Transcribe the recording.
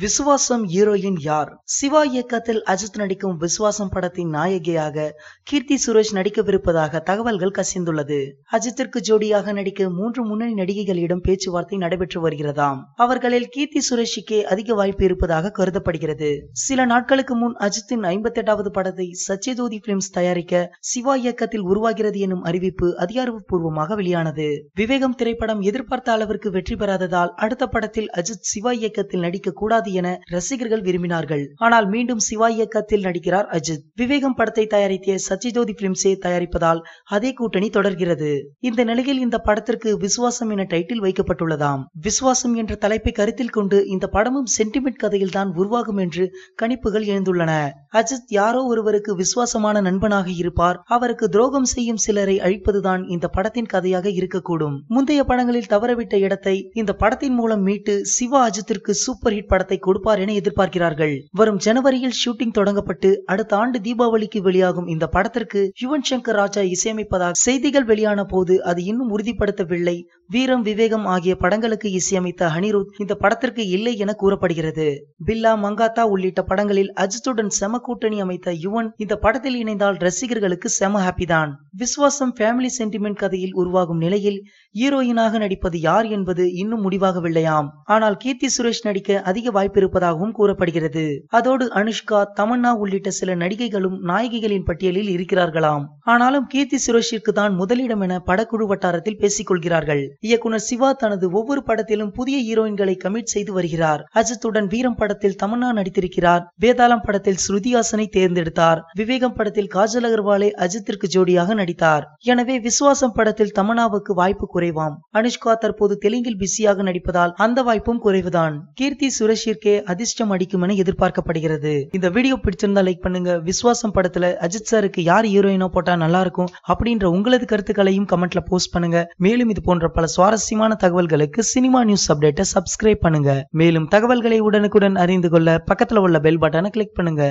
விசுவாசம் ஹீரோயின் யார்? சிவா இயக்கத்தில் அஜித் நடிக்கும் விசுவாசம் படத்தின் நாயகியாக கீர்த்தி சுரேஷ் நடிக்கவிருப்பதாக தகவல்கள் கசிந்துள்ளது. அஜித்திற்கு ஜோடியாக நடிக்க 3 முன்னணி நடிகைகளிடம் பேச்சுவார்த்தை நடைபெற்று வருகிறதாம். அவர்களில் கீர்த்தி சுரேஷுக்கே அதிக வாய்ப்பு இருப்பதாக கருதப்படுகிறது. சில நாட்களுக்கு முன் அஜித்தின் 58வது படத்தை சத்யஜோதி பிலிம்ஸ் தயாரிக்க சிவா இயக்கத்தில் உருவாகிறது எனும் அறிவிப்பு அதிகாரப்பூர்வமாக வெளியானது. விவேகம் திரைப்படம் எதிர்பார்த்த அளவிற்கு வெற்றி பெறாததால் அடுத்த படத்தில் அஜித் சிவா இயக்கத்தில் நடிக்க கூடாது என ரசிகர்கள் விரும்பினார்கள். ஆனால் மீண்டும் சிவா இயக்கத்தில் நடிக்கிறார் அஜித். விவேகம் படத்தை தயாரித்த சத்யஜோதி பிலிம்ஸே தயாரிப்பதால் அதே கூட்டணி தொடர்கிறது. இந்த நிலையில் இந்த படத்திற்கு விசுவாசம் என டைட்டில் வைக்கப்பட்டுள்ளதாம். விசுவாசம் என்ற தலைப்பை கருத்தில் கொண்டு இந்த படமும் சென்டிமெண்ட் கதையில் தான் உருவாகும் என்று கணிப்புகள் எழுந்துள்ளன. அஜித் யாரோ ஒருவருக்கு விசுவாசமான நண்பனாக இருப்பார். அவருக்கு துரோகம் செய்யும் சிலரை அழிப்பதுதான் இந்த படத்தின் கதையாக இருக்கக்கூடும். முந்தைய படங்களில் தவறவிட்ட இடத்தை இந்த படத்தின் மூலம் மீட்டு சிவா அஜித்திற்கு சூப்பர் ஹிட் படத்தை கொடுப்பார் என எதிர்பார்க்கிறார்கள். வரும் ஜனவரியில் ஷூட்டிங் தொடங்கப்பட்டு அடுத்த ஆண்டு தீபாவளிக்கு வெளியாகும் இந்த படத்திற்கு யுவன் சங்கர் ராஜா இசையமைப்பதாக செய்திகள் வெளியான போது அது இன்னும் உறுதிப்படுத்தவில்லை. வீரம், விவேகம் ஆகிய படங்களுக்கு இசையமைத்த அனிருத் இந்த படத்திற்கு இல்லை என கூறப்படுகிறது. பில்லா, மங்காத்தா உள்ளிட்ட படங்களில் அஜித்துடன் செம கூட்டணி அமைத்த யுவன் இந்த படத்தில் இணைந்தால் ரசிகர்களுக்கு செம ஹாப்பி தான். விசுவாசம் ஃபேமிலி சென்டிமெண்ட் கதையில் உருவாகும் நிலையில் ஹீரோயினாக நடிப்பது யார் என்பது இன்னும் முடிவாகவில்லையாம். ஆனால் கீர்த்தி சுரேஷ் நடிக்க அதிக வாய்ப்பு இருப்பதாகவும் கூறப்படுகிறது. அதோடு அனுஷ்கா, தமன்னா உள்ளிட்ட சில நடிகைகளும் நாயகிகளின் பட்டியலில் இருக்கிறார்களாம். ஆனாலும் கீர்த்தி சுரேஷிற்கு தான் முதலிடம் என படக்குழு வட்டாரத்தில் பேசிக் கொள்கிறார்கள். இயக்குனர் சிவா தனது ஒவ்வொரு படத்திலும் புதிய ஹீரோயின்களை கமிட் செய்து வருகிறார். அஜித்துடன் வீரம் படத்தில் தமன்னா நடித்திருக்கிறார். வேதாளம் படத்தில் ஸ்ருதி ஹாசனை தேர்ந்தெடுத்தார். விவேகம் படத்தில் காஜல் அகர்வாலே அஜித்திற்கு ஜோடியாக நடித்தார். எனவே விசுவாசம் படத்தில் தமன்னாவுக்கு வாய்ப்பு குறைவாம். அனுஷ்கா தற்போது தெலுங்கில் பிஸியாக நடிப்பதால் அந்த வாய்ப்பும் குறைவுதான். கீர்த்தி சுரேஷிற்கே அதிர்ஷ்டம் அடிக்கும் என எதிர்பார்க்கப்படுகிறது. இந்த வீடியோ பிடிச்சிருந்தா லைக் பண்ணுங்க. விசுவாசம் படத்துல அஜித் சாருக்கு யார் ஹீரோயினா போட்டா நல்லா இருக்கும் அப்படின்ற உங்களது கருத்துக்களையும் கமெண்ட்ல போஸ்ட் பண்ணுங்க. மேலும் இது போன்ற பல சுவாரஸ்யமான தகவல்களுக்கு சினிமா நியூஸ் அப்டேட்டை சப்ஸ்கிரைப் பண்ணுங்க. மேலும் தகவல்களை உடனுக்குடன் அறிந்து கொள்ள பக்கத்துல உள்ள பெல் பட்டனை கிளிக் பண்ணுங்க.